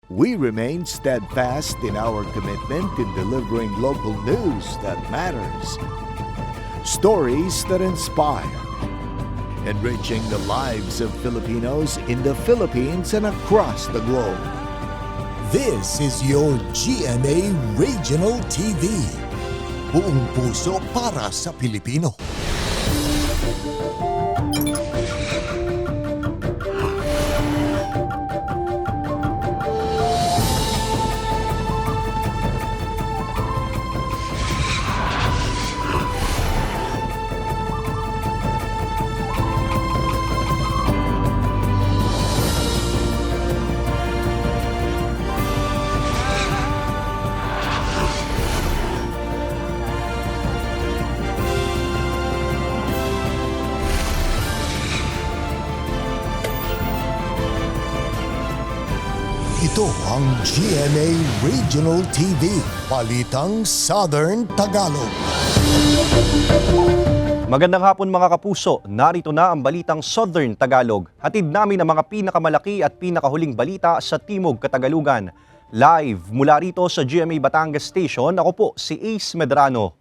We remain steadfast in our commitment in delivering local news that matters, stories that inspire, enriching the lives of Filipinos in the Philippines and across the globe. This is your GMA Regional TV. Buong puso para sa Pilipino. Ito ang GMA Regional TV, Balitang Southern Tagalog. Magandang hapon mga kapuso, narito na ang Balitang Southern Tagalog. Hatid namin ang mga pinakamalaki at pinakahuling balita sa Timog Katagalugan. Live mula rito sa GMA Batangas Station, ako po si Ace Medrano.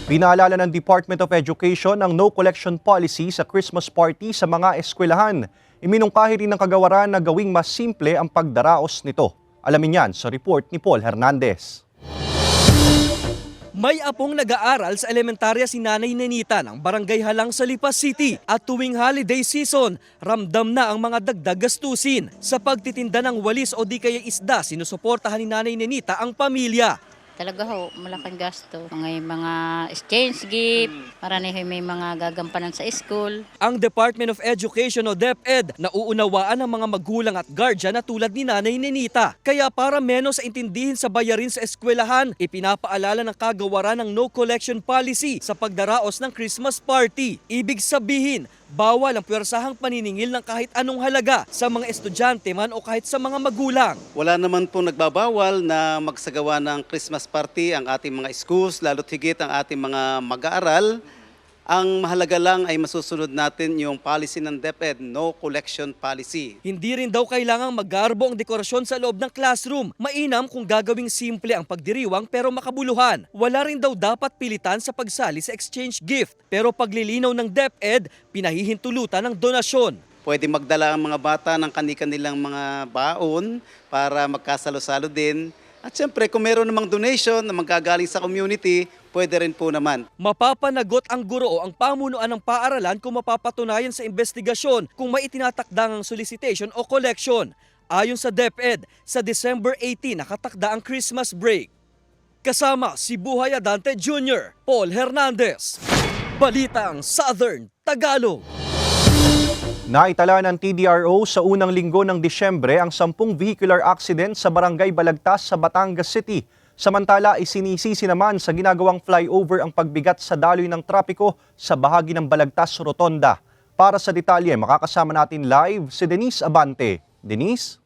Pinaalala ng Department of Education ang no collection policy sa Christmas party sa mga eskwelahan. Iminungkahi rin ng kagawaran na gawing mas simple ang pagdaraos nito. Alamin yan sa report ni Paul Hernandez. May apong nag-aaral sa elementarya si Nanay Nenita ng Barangay Halang sa Lipas City at tuwing holiday season, ramdam na ang mga dagdag gastusin. Sa pagtitinda ng walis o di kaya isda, sinusuportahan ni Nanay Nenita ang pamilya. Talaga ho, malaking gasto. Mga exchange gift, marami may mga gagampanan sa school. Ang Department of Education o DepEd nauunawaan ang mga magulang at guardian na tulad ni Nanay Nenita. Kaya para menos sa intindihin sa bayarin sa eskwelahan, ipinapaalala ng kagawaran ng no collection policy sa pagdaraos ng Christmas party. Ibig sabihin, bawal ang puwersahang paniningil ng kahit anong halaga sa mga estudyante man o kahit sa mga magulang. Wala naman po nagbabawal na magsagawa ng Christmas party ang ating mga schools, lalo't higit ang ating mga mag-aaral. Ang mahalaga lang ay masusunod natin yung policy ng DepEd, no collection policy. Hindi rin daw kailangang maggarbo ang dekorasyon sa loob ng classroom. Mainam kung gagawing simple ang pagdiriwang pero makabuluhan. Wala rin daw dapat pilitan sa pagsali sa exchange gift. Pero paglilinaw ng DepEd, pinahihintulutan ng donasyon. Pwede magdala ang mga bata ng kanilang mga baon para magkasalo-salo din. At siyempre, kung meron namang donation na magagaling sa community, pwede rin po naman. Mapapanagot ang guro o ang pamunuan ng paaralan kung mapapatunayan sa investigasyon kung may itinatakdang solicitation o collection. Ayon sa DepEd, sa December 18 nakatakda ang Christmas break. Kasama si Buhay Adante Jr., Paul Hernandez. Balitang Southern Tagalog. Naitala ng TDRO sa unang linggo ng Disyembre ang 10 vehicular accident sa Barangay Balagtas sa Batangas City. Samantala, isinisisi naman sa ginagawang flyover ang pagbigat sa daloy ng trapiko sa bahagi ng Balagtas Rotonda. Para sa detalye, makakasama natin live si Denise Abante. Denise?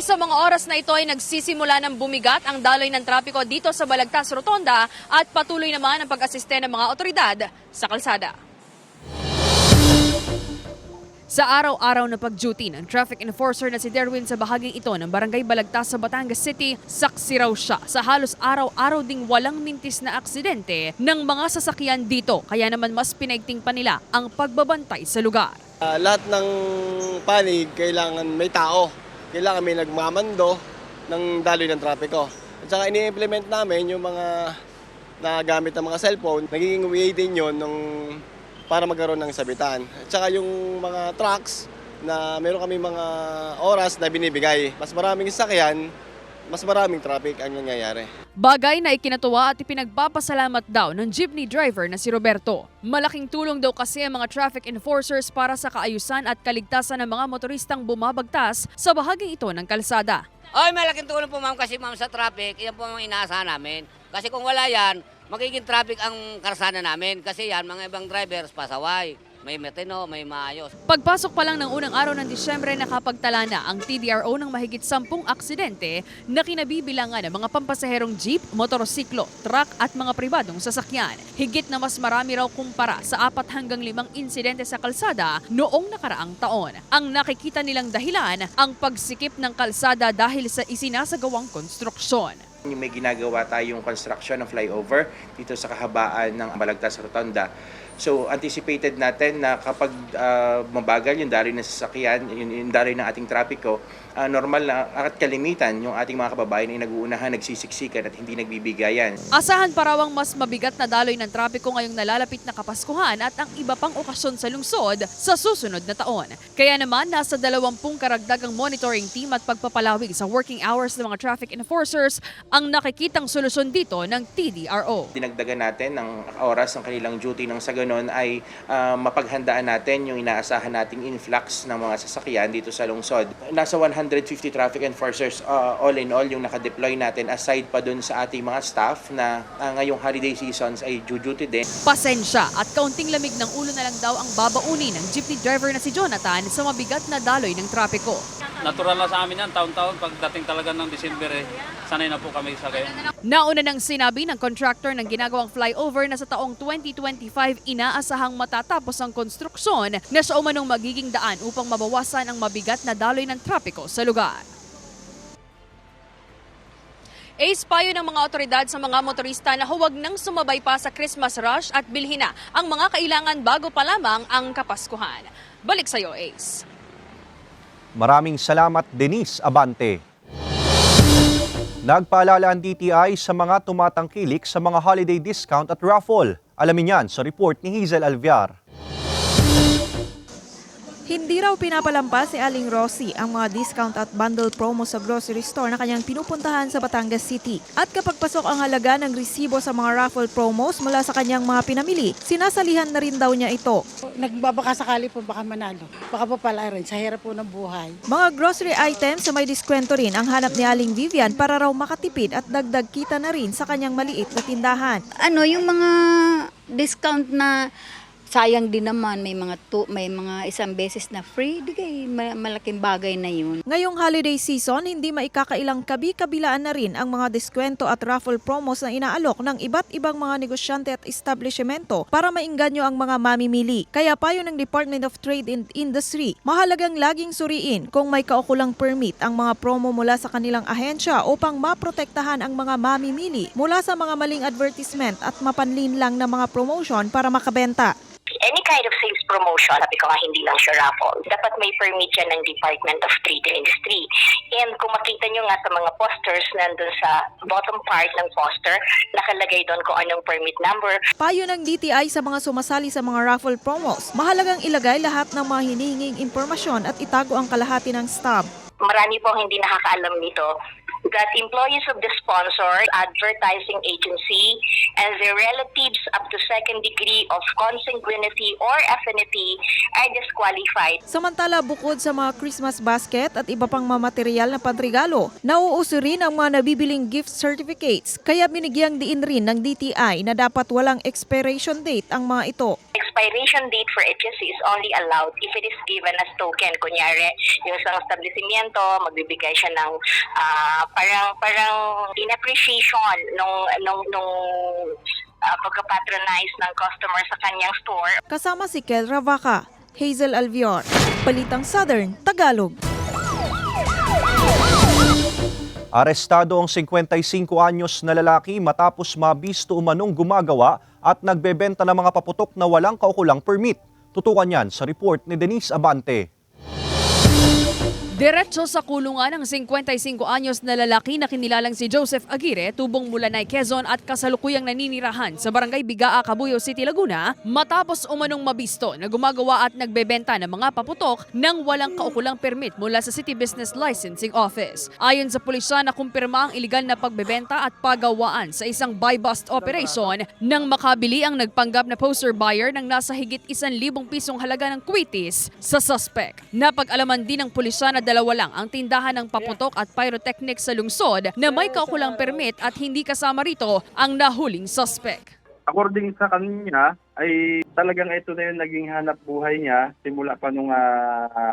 Sa mga oras na ito ay nagsisimula ng bumigat ang daloy ng trapiko dito sa Balagtas Rotonda at patuloy naman ang pag-asiste ng mga otoridad sa kalsada. Sa araw-araw na pag-duty ng traffic enforcer na si Derwin sa bahaging ito ng Barangay Balagtas sa Batangas City, saksi raw siya sa halos araw-araw ding walang mintis na aksidente ng mga sasakyan dito. Kaya naman mas pinaigting pa nila ang pagbabantay sa lugar. Lahat ng panig kailangan may tao. Kailangan may nagmamando ng daloy ng trapiko. At saka ini-implement namin yung mga nagamit ng mga cellphone. Nagiging way din yun para magkaroon ng sabitan. At saka yung mga trucks na meron kami mga oras na binibigay. Mas maraming sasakyan, mas maraming traffic ang nangyayari. Bagay na ikinatuwa at ipinagpapasalamat daw ng jeepney driver na si Roberto. Malaking tulong daw kasi ang mga traffic enforcers para sa kaayusan at kaligtasan ng mga motoristang bumabagtas sa bahaging ito ng kalsada. Ay, malaking tulong po ma'am kasi ma'am sa traffic, yan po ang inaasahan namin. Kasi kung wala yan, magiging traffic ang karsada namin kasi yan, mga ibang drivers pasaway. may matino, may maayos. Pagpasok pa lang ng unang araw ng Disyembre, nakapagtala na ang TDRO ng mahigit 10 aksidente na kinabibilangan ng mga pampasaherong jeep, motorsiklo, truck at mga pribadong sasakyan. Higit na mas marami raw kumpara sa 4 hanggang 5 insidente sa kalsada noong nakaraang taon. Ang nakikita nilang dahilan, ang pagsikip ng kalsada dahil sa isinasagawang konstruksyon. May ginagawa tayong construction ng flyover dito sa kahabaan ng Balagtas Rotonda. So anticipated natin na kapag mabagal yung daloy ng sasakyan, yung daloy ng ating trapiko, normal na at kalimitan yung ating mga kababayan ay nag-uunahan, nagsisiksikan at hindi nagbibigayan. Asahan pa raw ang mas mabigat na daloy ng trapiko ngayong nalalapit na Kapaskuhan at ang iba pang okasyon sa lungsod sa susunod na taon. Kaya naman nasa 20 karagdagang monitoring team at pagpapalawig sa working hours ng mga traffic enforcers ang nakikitang solusyon dito ng TDRO. Dinagdagan natin ng oras ng kanilang duty nang sa ganun ay mapaghandaan natin yung inaasahan nating influx ng mga sasakyan dito sa lungsod. Nasa 150 traffic enforcers all in all yung nakadeploy natin aside pa dun sa ating mga staff na ngayong holiday seasons ay duty din. Pasensya at kaunting lamig ng ulo na lang daw ang babaunin ng jeepney driver na si Jonathan sa mabigat na daloy ng trapiko. Natural na sa amin yan, taon-taon pagdating talaga ng December sanay na po kami sa gayon. Nauna nang sinabi ng contractor ng ginagawang flyover na sa taong 2025 inaasahang matatapos ang konstruksyon na sa umanong magiging daan upang mabawasan ang mabigat na daloy ng trapiko sa lugar. Ace payo ng mga otoridad sa mga motorista na huwag nang sumabay pa sa Christmas rush at bilhin na ang mga kailangan bago pa lamang ang Kapaskuhan. Balik sa iyo, Ace. Maraming salamat, Denise Abante. Nagpaalala ang DTI sa mga tumatangkilik sa mga holiday discount at raffle. Alamin yan sa report ni Hazel Alviar. Hindi raw pinapalampas si Aling Rosie ang mga discount at bundle promo sa grocery store na kanyang pinupuntahan sa Batangas City. At kapag pasok ang halaga ng resibo sa mga raffle promos mula sa kanyang mga pinamili, sinasalihan na rin daw niya ito. Nagbabaka sakali po baka manalo. Baka po pala rin sa hirap po ng buhay. Mga grocery items sa may diskwento rin ang hanap ni Aling Vivian para raw makatipid at dagdag kita na rin sa kanyang maliit na tindahan. Yung mga discount na sayang din naman, may mga isang beses na free, di kay malaking bagay na yun. Ngayong holiday season, hindi maikakailang kabi-kabilaan na rin ang mga diskwento at raffle promos na inaalok ng iba't ibang mga negosyante at establishmento para maingganyo ang mga mamimili. Kaya payo ng Department of Trade and Industry, mahalagang laging suriin kung may kaukulang permit ang mga promo mula sa kanilang ahensya upang maprotektahan ang mga mamimili mula sa mga maling advertisement at mapanlin lang na mga promotion para makabenta. Any kind of sales promotion, sabi ko nga hindi lang siya raffle, dapat may permit yan ng Department of Trade and Industry. And kung makita nyo nga sa mga posters, nandun sa bottom part ng poster, nakalagay doon kung anong permit number. Payo ng DTI sa mga sumasali sa mga raffle promos, mahalagang ilagay lahat ng mga hinihinging impormasyon at itago ang kalahati ng stub. Marami pong hindi nakakaalam nito that employees of the sponsor, advertising agency, and their relatives up to second degree of consanguinity or affinity are disqualified. Samantala, bukod sa mga Christmas basket at iba pang mga material na panregalo, nauuso rin ang mga nabibiling gift certificates. Kaya binigyang diin rin ng DTI na dapat walang expiration date ang mga ito. Expiration date for agency is only allowed if it is given as token. Kunyari, yung isang establishmento, magbibigay siya ng parang in appreciation nung pagka-patronize ng customer sa kanyang store. Kasama si Kel Ravaca, Hazel Alviar, Balitang Southern, Tagalog. Arestado ang 55 anyos na lalaki matapos mabisto umanong gumagawa at nagbebenta ng mga paputok na walang kaukulang permit. Tutukan yan sa report ni Denise Abante. Diretso sa kulungan ng 55 anyos na lalaki na kinilalang si Joseph Aguirre, tubong Mulanay, Quezon at kasalukuyang naninirahan sa Barangay Bigaa, Cabuyao City, Laguna, matapos umanong mabisto na gumagawa at nagbebenta ng mga paputok nang walang kaukulang permit mula sa City Business Licensing Office. Ayon sa pulisya, nakumpirma ang iligal na pagbebenta at pagawaan sa isang buy-bust operation nang makabili ang nagpanggap na poster buyer ng nasa higit 1,000 pisong halaga ng kwitis sa suspect. Napag-alaman din ng pulisya na dalawa lang ang tindahan ng paputok at pyrotechnics sa lungsod na may kaukulang permit at hindi kasama rito ang nahuling suspect. According sa kanya ay talagang ito na yung naging hanap buhay niya simula pa nung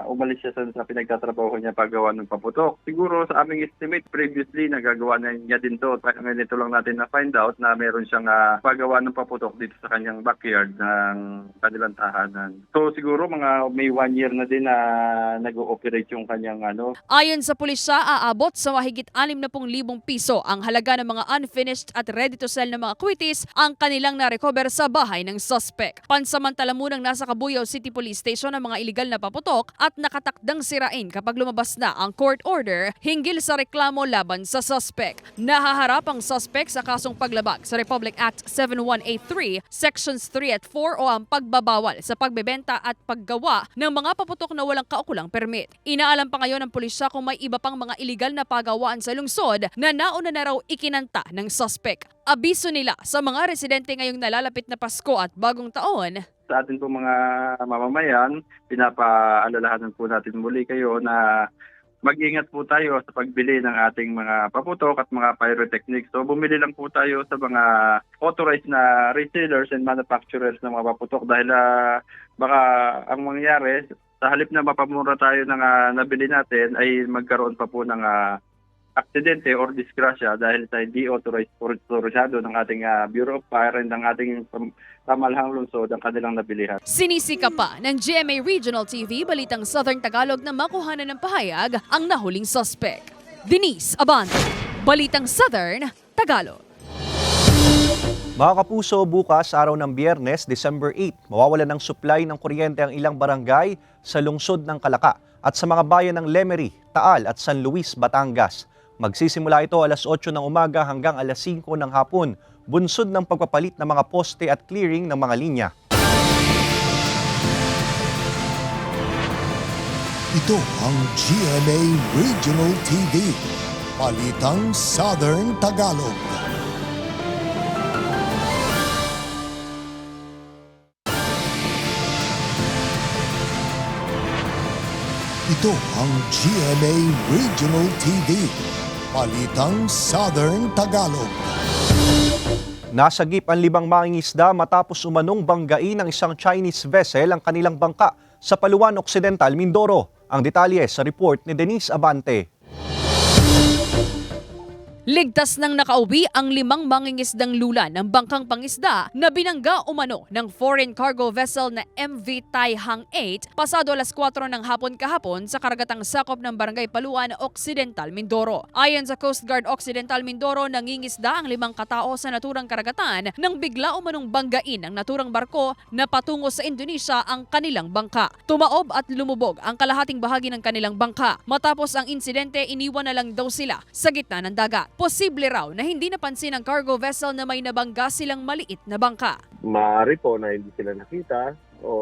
umalis siya sa pinagtatrabaho niya paggawa ng paputok. Siguro sa aming estimate, previously nagagawa na niya din to. Ngayon ito lang natin na-find out na meron siyang paggawa ng paputok dito sa kanyang backyard ng kanilang tahanan. So siguro mga may 1 year na din na nag-ooperate yung kanyang Ayon sa pulisya, aabot sa mahigit 60,000 piso ang halaga ng mga unfinished at ready-to-sell na mga kwitis ang kanilang na-recover sa bahay ng suspect. Pansamantala munang nasa Cabuyao City Police Station ang mga iligal na paputok at nakatakdang sirain kapag lumabas na ang court order hinggil sa reklamo laban sa suspect. Nahaharap ang suspect sa kasong paglabag sa Republic Act 7183, Sections 3 at 4 o ang pagbabawal sa pagbebenta at paggawa ng mga paputok na walang kaukulang permit. Inaalam pa ngayon ng pulisya kung may iba pang mga iligal na pagawaan sa lungsod na nauna na raw ikinanta ng suspect. Abiso nila sa mga residente ngayong nalalapit na Pasko at Bagong Taon. Sa atin po mga mamamayan, pinapaalalahanan po natin muli kayo na mag-ingat po tayo sa pagbili ng ating mga paputok at mga pyrotechnics. So bumili lang po tayo sa mga authorized na retailers and manufacturers ng mga paputok dahil baka ang mangyari, sa halip na mapamura tayo ng nabili natin ay magkaroon pa po ng aksidente or disgrasya dahil sa hindi authorized autorizado ng ating Bureau of Fire and ng ating pamalahang lungsod ang kanilang nabilihan. Sinisika pa ng GMA Regional TV Balitang Southern Tagalog na makuhanan ng pahayag ang nahuling suspect. Denise Abante, Balitang Southern Tagalog. Mga kapuso, bukas araw ng Biyernes, December 8, mawawalan ng supply ng kuryente ang ilang barangay sa lungsod ng Calaca at sa mga bayan ng Lemery, Taal at San Luis, Batangas. Magsisimula ito alas 8 ng umaga hanggang alas 5 ng hapon, bunsod ng pagpapalit ng mga poste at clearing ng mga linya. Ito ang GMA Regional TV, Balitang Southern Tagalog. Ito ang GMA Regional TV, Balitang Southern Tagalog. Nasagip ang 5 mangingisda matapos umanong banggain ng isang Chinese vessel ang kanilang bangka sa Paluan Occidental, Mindoro. Ang detalye sa report ni Denise Abante. Ligtas nang nakauwi ang 5 mangingisdang lula ng bangkang pangisda na binangga umano ng foreign cargo vessel na MV Taihang 8 pasado alas 4 ng hapon kahapon sa karagatang sakop ng Barangay Paluan, Occidental, Mindoro. Ayon sa Coast Guard Occidental, Mindoro, nangingisda ang 5 katao sa naturang karagatan nang bigla umanong banggain ang naturang barko na patungo sa Indonesia ang kanilang bangka. Tumaob at lumubog ang kalahating bahagi ng kanilang bangka. Matapos ang insidente, iniwan na lang daw sila sa gitna ng dagat. Posible raw na hindi napansin ng cargo vessel na may nabangga silang maliit na bangka. Maaari po na hindi sila nakita o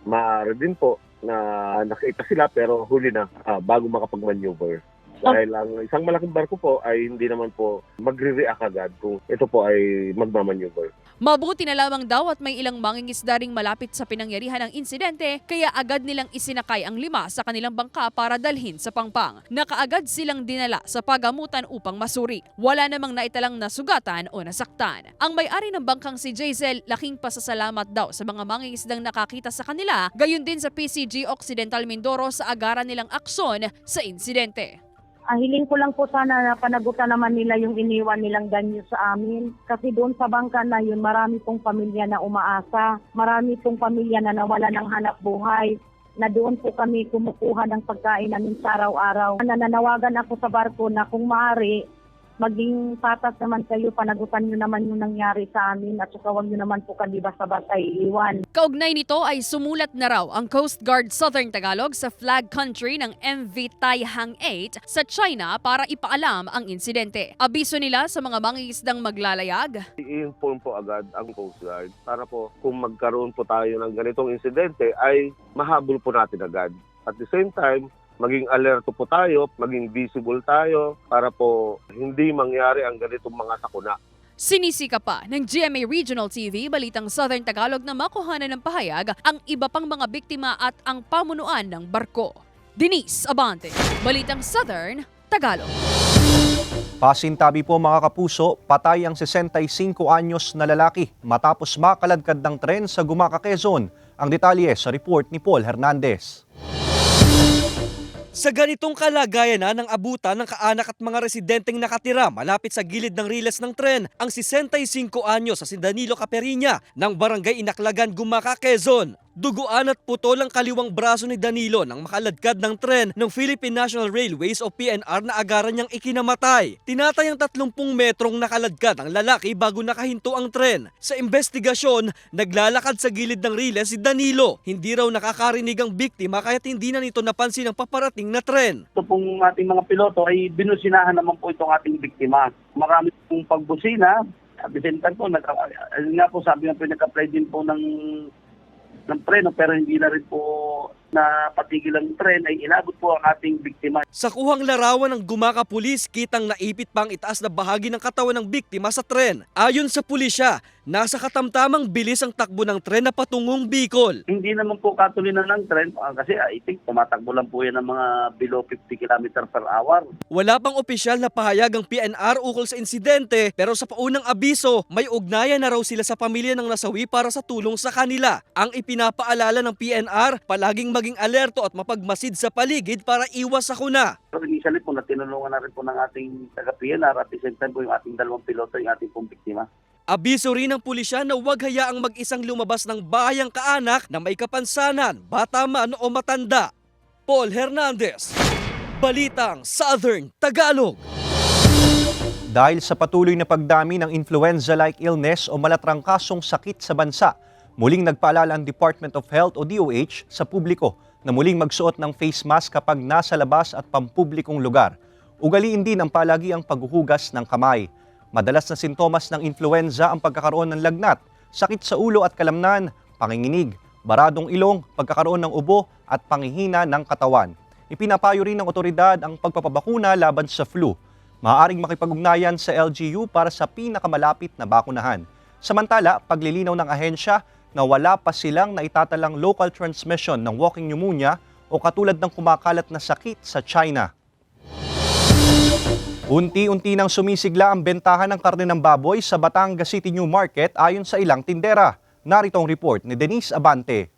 maaari din po na nakita sila pero huli na bago makapag-maneuver. Dahil ang isang malaking barko po ay hindi naman po magre-react agad kung ito po ay magmamaneuver. Mabuti na lamang daw at may ilang mangingisda ring malapit sa pinangyarihan ng insidente kaya agad nilang isinakay ang 5 sa kanilang bangka para dalhin sa Pangpang. Nakaagad silang dinala sa pagamutan upang masuri. Wala namang naitalang nasugatan o nasaktan. Ang may-ari ng bangkang si Jazel, laking pasasalamat daw sa mga mangingisdang nakakita sa kanila, gayon din sa PCG Occidental Mindoro sa agaran nilang aksyon sa insidente. Hiling ko lang po sana na panagutan naman nila yung iniwan nilang danyo sa amin. Kasi doon sa bangka na yun, marami pong pamilya na umaasa. Marami pong pamilya na nawala ng hanap buhay. Na doon po kami kumukuha ng pagkain namin sa araw-araw. Nananawagan ako sa barko na kung maaari, maging patas naman kayo, panagutan nyo naman yung nangyari sa amin at saka huwag nyo naman po kami basta-basta iiwan. Kaugnay nito ay sumulat na raw ang Coast Guard Southern Tagalog sa flag country ng MV Taihang 8 sa China para ipaalam ang insidente. Abiso nila sa mga mangingisdang maglalayag. I-inform po agad ang Coast Guard para po kung magkaroon po tayo ng ganitong insidente ay mahabol po natin agad. At the same time, maging alerto po tayo, maging visible tayo para po hindi mangyari ang ganitong mga sakuna. Sinisika pa ng GMA Regional TV Balitang Southern Tagalog na makuhanan ng pahayag ang iba pang mga biktima at ang pamunuan ng barko. Denise Abante, Balitang Southern Tagalog. Pasintabi po mga kapuso, patay ang 65 anyos na lalaki matapos makaladkad ng tren sa Gumaca, Quezon. Ang detalye sa report ni Paul Hernandez. Sa ganitong kalagayan na ng abutan ng kaanak at mga residenteng nakatira malapit sa gilid ng riles ng tren, ang 65 anyos sa Danilo Caperiña ng Barangay Inaklagan, Gumaca, Quezon. Duguan at putol ang kaliwang braso ni Danilo nang makaladkad ng tren ng Philippine National Railways o PNR na agaran niyang ikinamatay. Tinatayang 30 metrong nakaladkad ang lalaki bago nakahinto ang tren. Sa investigasyon, naglalakad sa gilid ng riles si Danilo. Hindi raw nakakarinig ang biktima kaya't hindi na nito napansin ang paparating na tren. Ito pong ating mga piloto ay binusinahan naman po itong ating biktima. Marami pong pagbusina. At the same time po, sabi nga po, nag-apply din po ng preno pero hindi na rin po napatigil ang tren ay inabot po ang ating biktima. Sa kuhang larawan ng Gumaca Police, kitang naipit pa ang itaas na bahagi ng katawan ng biktima sa tren. Ayon sa pulisya, nasa katamtamang bilis ang takbo ng tren na patungong Bicol. Hindi naman po katulinan ng tren kasi I think tumatakbo lang po yan ng mga below 50 km per hour. Wala pang opisyal na pahayag ang PNR ukol sa insidente pero sa paunang abiso, may ugnayan na raw sila sa pamilya ng nasawi para sa tulong sa kanila. Ang ipinapaalala ng PNR, palaging maging alerto at mapagmasid sa paligid para iwas sakuna. Initially po, tinulungan na rin po ng ating taga-PNR at the same time po yung ating dalawang piloto, yung ating pong biktima. Abiso rin ng pulisya na huwag hayaang mag-isang lumabas ng bahay ang kaanak na may kapansanan, bata man o matanda. Paul Hernandez, Balitang Southern Tagalog. Dahil sa patuloy na pagdami ng influenza-like illness o malatrangkasong sakit sa bansa, muling nagpaalala ang Department of Health o DOH sa publiko na muling magsuot ng face mask kapag nasa labas at pampublikong lugar. Ugaliin din ang palagi ang paghuhugas ng kamay. Madalas na sintomas ng influenza ang pagkakaroon ng lagnat, sakit sa ulo at kalamnan, panginginig, baradong ilong, pagkakaroon ng ubo at panghihina ng katawan. Ipinapayo rin ng otoridad ang pagpapabakuna laban sa flu. Maaaring makipag-ugnayan sa LGU para sa pinakamalapit na bakunahan. Samantala, paglilinaw ng ahensya na wala pa silang naitatalang local transmission ng walking pneumonia o katulad ng kumakalat na sakit sa China. Unti-unti nang sumisigla ang bentahan ng karne ng baboy sa Batangas City New Market ayon sa ilang tindera. Narito ang report ni Denise Abante.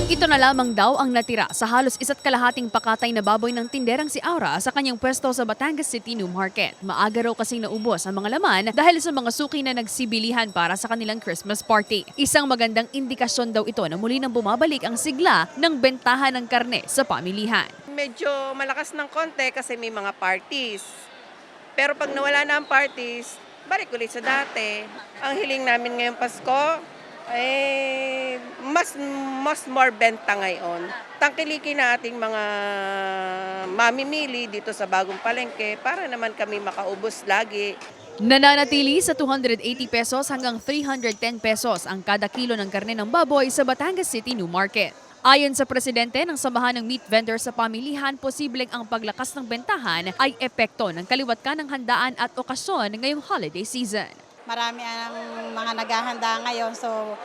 Ito na lamang daw ang natira sa halos 1.5 pakatay na baboy ng tinderang si Aura sa kanyang pwesto sa Batangas City New Market. Maaga raw kasing naubos ang mga laman dahil sa mga suki na nagsibilihan para sa kanilang Christmas party. Isang magandang indikasyon daw ito na muli nang bumabalik ang sigla ng bentahan ng karne sa pamilihan. Medyo malakas ng konti kasi may mga parties. Pero pag nawala na ang parties, balik ulit sa dati. Ang hiling namin ngayong Pasko, mas more benta ngayon. Tangkilikin na ating mga mamimili dito sa bagong palengke para naman kami makaubos lagi. Nananatili sa 280 pesos hanggang 310 pesos ang kada kilo ng karne ng baboy sa Batangas City New Market. Ayon sa presidente ng Samahan ng Meat Vendors sa pamilihan, posibleng ang paglakas ng bentahan ay epekto ng kaliwat ka ng handaan at okasyon ngayong holiday season. Marami ang mga naghahanda ngayon, so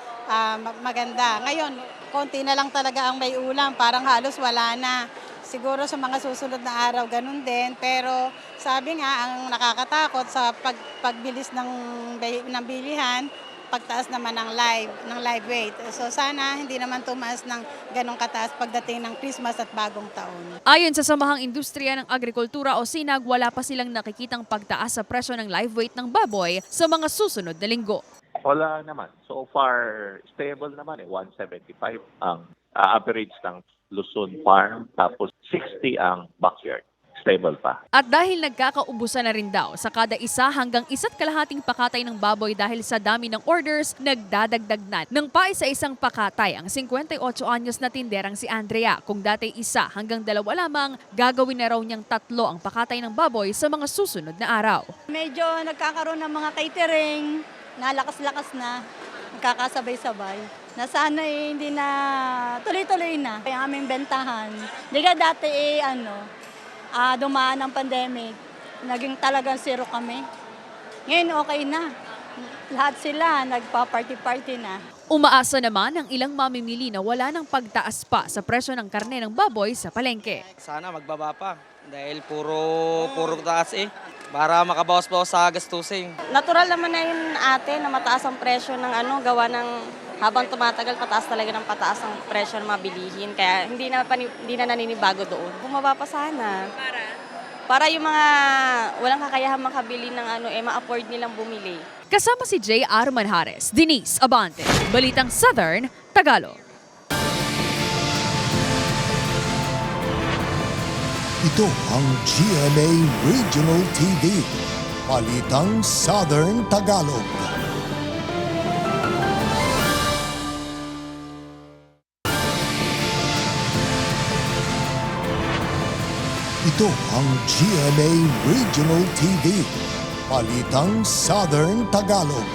maganda. Ngayon, konti na lang talaga ang may ulam, parang halos wala na. Siguro sa mga susunod na araw, ganun din. Pero sabi nga, ang nakakatakot sa pagbilis ng bilihan, pagtaas naman ng live weight. So sana hindi naman tumaas ng ganong kataas pagdating ng Christmas at bagong taon. Ayon sa Samahang Industriya ng Agrikultura o SINAG, wala pa silang nakikitang pagtaas sa presyo ng live weight ng baboy sa mga susunod na linggo. Wala naman. So far, stable naman 175 ang average ng Luzon Farm, tapos 60 ang backyard. Stable pa. At dahil nagkakaubusan na rin daw sa kada isa hanggang 1.5 pakatay ng baboy dahil sa dami ng orders, nagdadagdag na ng paisa-isang pakatay ang 58 anyos na tinderang si Andrea. Kung dati 1 hanggang 2 lamang, gagawin na raw niyang 3 ang pakatay ng baboy sa mga susunod na araw. Medyo nagkakaroon ng mga catering, nalakas-lakas na, nagkakasabay-sabay. Na sana hindi na tuloy-tuloy na ang aming bentahan. Di ka dati dumaan ang pandemic, naging talagang zero kami. Ngayon okay na. Lahat sila nagpa-party-party na. Umaasa naman ang ilang mamimili na wala ng pagtaas pa sa presyo ng karne ng baboy sa palengke. Sana magbaba pa dahil puro taas para makabawas-bawas sa gastusin. Natural naman na yun ate na mataas ang presyo ng gawa ng habang tumatagal pataas talaga ng pataas ang presyo ng mga bilihin. Kaya hindi na naninibago doon. Bumaba pa sana. Para yung mga walang kakayahan makabili ng ma-afford nilang bumili. Kasama si J.R. Manjares, Denise Abante, Balitang Southern Tagalog. Ito ang GMA Regional TV. Balitang Southern Tagalog. Ito ang GMA Regional TV. Balitang Southern Tagalog.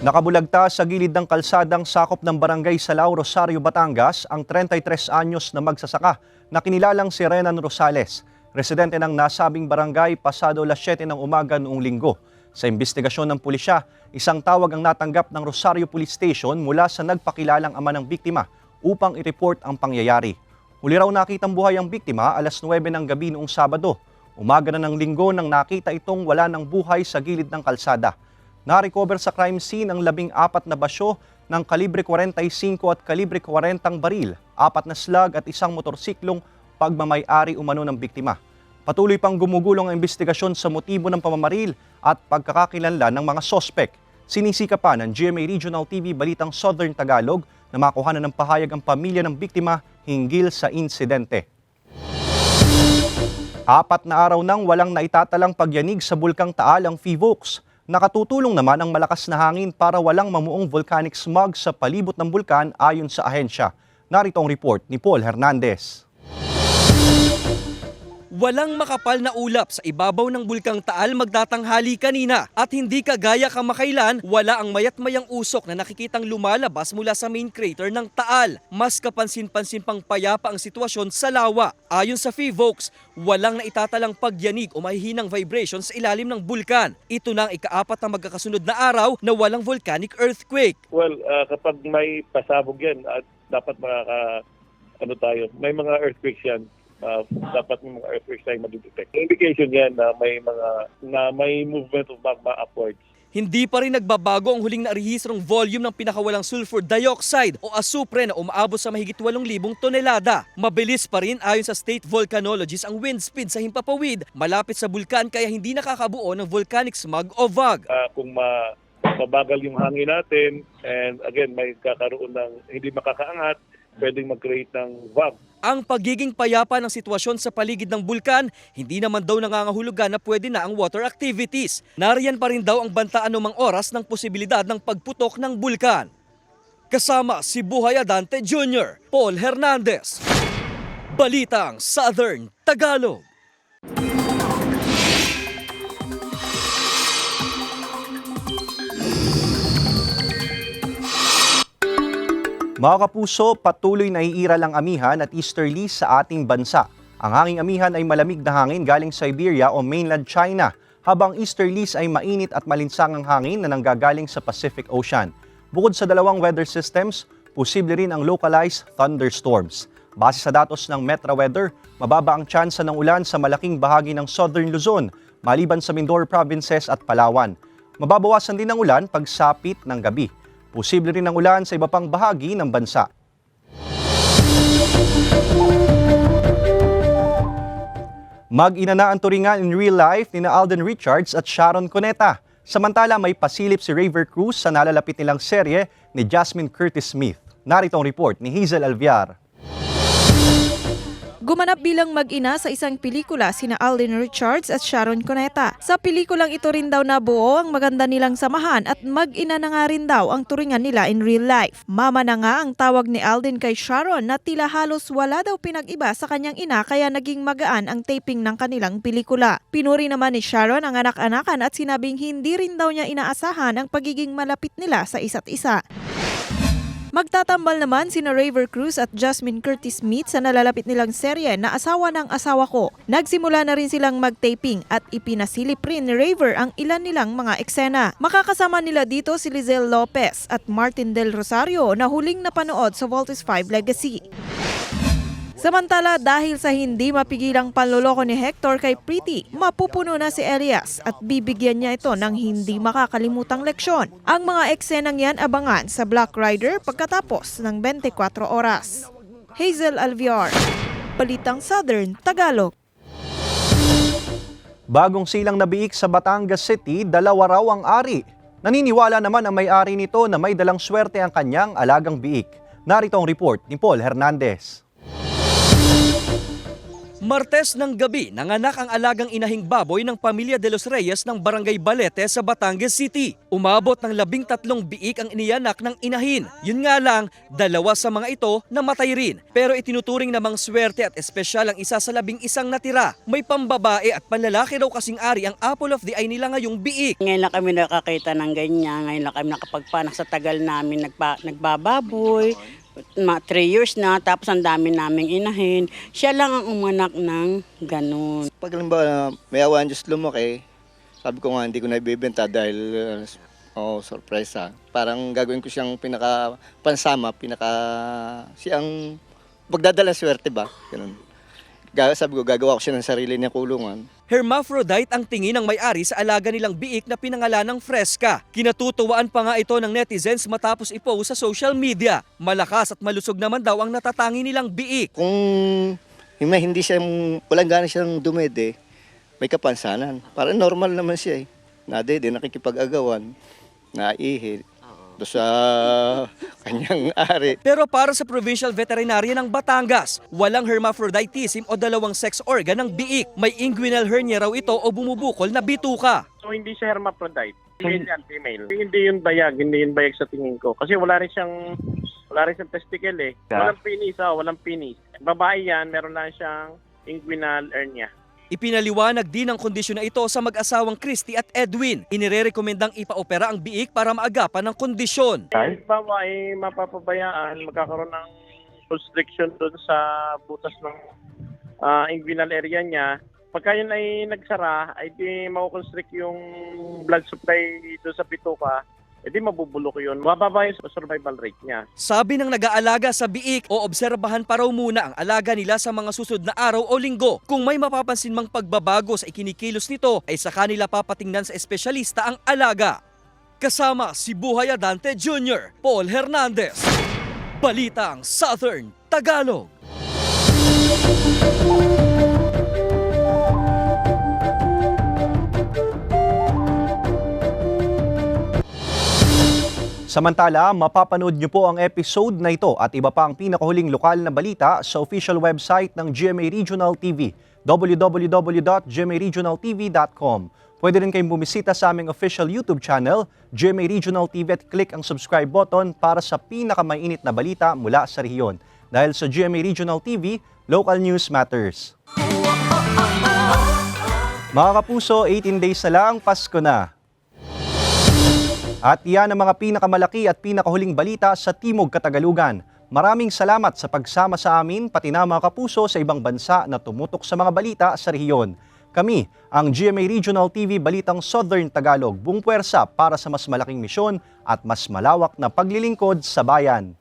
Nakabulagta sa gilid ng kalsadang sakop ng barangay Salao, Rosario, Batangas ang 33 anyos na magsasaka na kinilalang si Renan Rosales, residente ng nasabing barangay pasado alas 7 ng umaga noong Linggo. Sa investigasyon ng pulisya, isang tawag ang natanggap ng Rosario Police Station mula sa nagpakilalang ama ng biktima upang i-report ang pangyayari. Huli raw nakitang buhay ang biktima alas 9 ng gabi noong Sabado. Umaga na ng Linggo nang nakita itong wala ng buhay sa gilid ng kalsada. Na-recover sa crime scene ang 14 na basyo ng kalibre 45 at kalibre 40 baril, 4 na slug at isang motorsiklong pagmamay-ari umano ng biktima. Patuloy pang gumugulong ang investigasyon sa motibo ng pamamaril at pagkakakilanlan ng mga sospek. Sinisika pa ng GMA Regional TV Balitang Southern Tagalog na makuhanan ng pahayag ang pamilya ng biktima hinggil sa insidente. 4 na araw nang walang naitatalang pagyanig sa Bulkang Taal ang FIVOX. Nakatutulong naman ang malakas na hangin para walang mamuong volcanic smog sa palibot ng bulkan ayon sa ahensya. Narito ang report ni Paul Hernandez. Walang makapal na ulap sa ibabaw ng Bulkang Taal magdatanghali kanina at hindi kagaya kamakailan, wala ang mayat-mayang usok na nakikitang lumalabas mula sa main crater ng Taal. Mas kapansin-pansin pang payapa ang sitwasyon sa lawa. Ayon sa FIVOX, walang naitatalang pagyanig o mahihinang vibration sa ilalim ng bulkan. Ito na ang ika-4 na magkakasunod na araw na walang volcanic earthquake. Well, kapag may pasabog yan, dapat tayo, may mga earthquakes yan. Dapat may mga earthquakes tayo madidetect. Indication yan na may movement of magma upwards. Hindi pa rin nagbabago ang huling narehistrong volume ng pinakawalang sulfur dioxide o asupre na umaabot sa mahigit 8,000 tonelada. Mabilis pa rin ayon sa state volcanologists ang wind speed sa himpapawid malapit sa bulkan kaya hindi nakakabuo ng volcanic smog o VOG. Kung mabagal yung hangin natin and again may kakaroon ng hindi makakaangat, pwedeng mag-create ng VOG. Ang pagiging payapa ng sitwasyon sa paligid ng bulkan, hindi naman daw nangangahulugan na pwede na ang water activities. Nariyan pa rin daw ang banta anumang oras ng posibilidad ng pagputok ng bulkan. Kasama si Buhay Adante Jr., Paul Hernandez. Balitang Southern Tagalog. Mga kapuso, patuloy na iiral ang amihan at easterly sa ating bansa. Ang hanging amihan ay malamig na hangin galing Siberia o mainland China, habang easterlies ay mainit at malinsangang hangin na nanggagaling sa Pacific Ocean. Bukod sa dalawang weather systems, posible rin ang localized thunderstorms. Base sa datos ng Metra Weather, mababa ang tsansa ng ulan sa malaking bahagi ng Southern Luzon, maliban sa Mindoro Provinces at Palawan. Mababawasan din ang ulan pagsapit ng gabi. Posible rin ang ulan sa iba pang bahagi ng bansa. Mag-ina na ang turingan in real life ni Alden Richards at Sharon Cuneta. Samantala may pasilip si Raver Cruz sa nalalapit nilang serye ni Jasmine Curtis Smith. Narito ang report ni Hazel Alviar. Gumanap bilang mag-ina sa isang pelikula sina Alden Richards at Sharon Cuneta. Sa pelikulang ito rin daw nabuo ang maganda nilang samahan at mag-ina na nga rin daw ang turingan nila in real life. Mama na nga ang tawag ni Alden kay Sharon na tila halos wala daw pinag-iba sa kanyang ina kaya naging magaan ang taping ng kanilang pelikula. Pinuri naman ni Sharon ang anak-anakan at sinabing hindi rin daw niya inaasahan ang pagiging malapit nila sa isa't isa. Magtatambal naman sina Raver Cruz at Jasmine Curtis Smith sa nalalapit nilang serye na Asawa ng Asawa Ko. Nagsimula na rin silang mag-taping at ipinasilip rin ni Raver ang ilan nilang mga eksena. Makakasama nila dito si Lizelle Lopez at Martin Del Rosario na huling napanood sa Voltes 5 Legacy. Samantala, dahil sa hindi mapigilang panloloko ni Hector kay Pretty, mapupuno na si Elias at bibigyan niya ito ng hindi makakalimutang leksyon. Ang mga eksenang yan abangan sa Black Rider pagkatapos ng 24 oras. Hazel Alviar, Balitang Southern Tagalog. Bagong silang nabiik sa Batangas City, dalawa raw ang ari. Naniniwala naman ang may-ari nito na may dalang swerte ang kanyang alagang biik. Narito ang report ni Paul Hernandez. Martes ng gabi, nanganak ang alagang inahing baboy ng pamilya de los Reyes ng Barangay Balete sa Batangas City. Umabot ng 13 biik ang iniyanak ng inahin. Yun nga lang, 2 sa mga ito namatay rin. Pero itinuturing namang swerte at espesyal ang isa sa 11 natira. May pambabae at panlalaki raw kasing ari ang apple of the eye nila ngayong biik. Ngayon lang kami nakakita ng ganyan, ngayon lang kami nakapagpanak sa tagal namin nagbababoy. 3 years na, tapos ang dami naming inahin. Siya lang ang umanak ng ganun. Pag halimbawa may awan Diyos lumaki, sabi ko nga hindi ko na ibibenta dahil surprise ha. Parang gagawin ko siyang pinaka-pansama, siyang magdadala swerte ba? Ganun. Sabi ko gagawa ko siya ng sarili niya kulungan. Hermaphrodite ang tingin ng may-ari sa alaga nilang biik na pinangalan ng Fresca. Kinatutuwaan pa nga ito ng netizens matapos ipost sa social media. Malakas at malusog naman daw ang natatangi nilang biik. Kung hindi siya, walang gana siyang dumede, may kapansanan. Parang normal naman siya eh. Nadede, nakikipag-agawan, naihi. Doon sa kanyang ari. Pero para sa Provincial Veterinarian ng Batangas, walang hermaphroditism o dalawang sex organ ng biik. May inguinal hernia raw ito o bumubukol na bituka. So hindi siya hermaphrodite. Male yan, female. Hindi yun bayag sa tingin ko. Kasi wala rin siyang testicle eh. Walang penis. Babae yan, meron lang siyang inguinal hernia. Ipinaliwanag din ang kondisyon na ito sa mag-asawang Christy at Edwin. Inirekomendang ipaopera ang biik para maagapan ng kondisyon. Halimbawa ay mapapabayaan, magkakaroon ng constriction doon sa butas ng inguinal area niya. Pagka yun ay nagsara, ay di makukonstrict yung blood supply doon sa bituka. Di mabubulok yun. Mababa yung survival rate niya. Sabi ng nag-aalaga sa biik, oobserbahan pa raw muna ang alaga nila sa mga susunod na araw o linggo. Kung may mapapansin mang pagbabago sa ikinikilos nito, ay sa kanila papatingnan sa espesyalista ang alaga. Kasama si Buhay Adante Jr., Paul Hernandez. Balitang Southern Tagalog. Samantala, mapapanood niyo po ang episode na ito at iba pa ang pinakahuling lokal na balita sa official website ng GMA Regional TV, www.gmaregionaltv.com. Pwede rin kayong bumisita sa aming official YouTube channel, GMA Regional TV, at click ang subscribe button para sa pinakamainit na balita mula sa rehiyon. Dahil sa GMA Regional TV, local news matters. Mga kapuso, 18 days na lang, Pasko na. At iyan ang mga pinakamalaki at pinakahuling balita sa Timog Katagalugan. Maraming salamat sa pagsama sa amin, pati na mga kapuso sa ibang bansa na tumutok sa mga balita sa rehiyon. Kami, ang GMA Regional TV Balitang Southern Tagalog, buong puwersa para sa mas malaking misyon at mas malawak na paglilingkod sa bayan.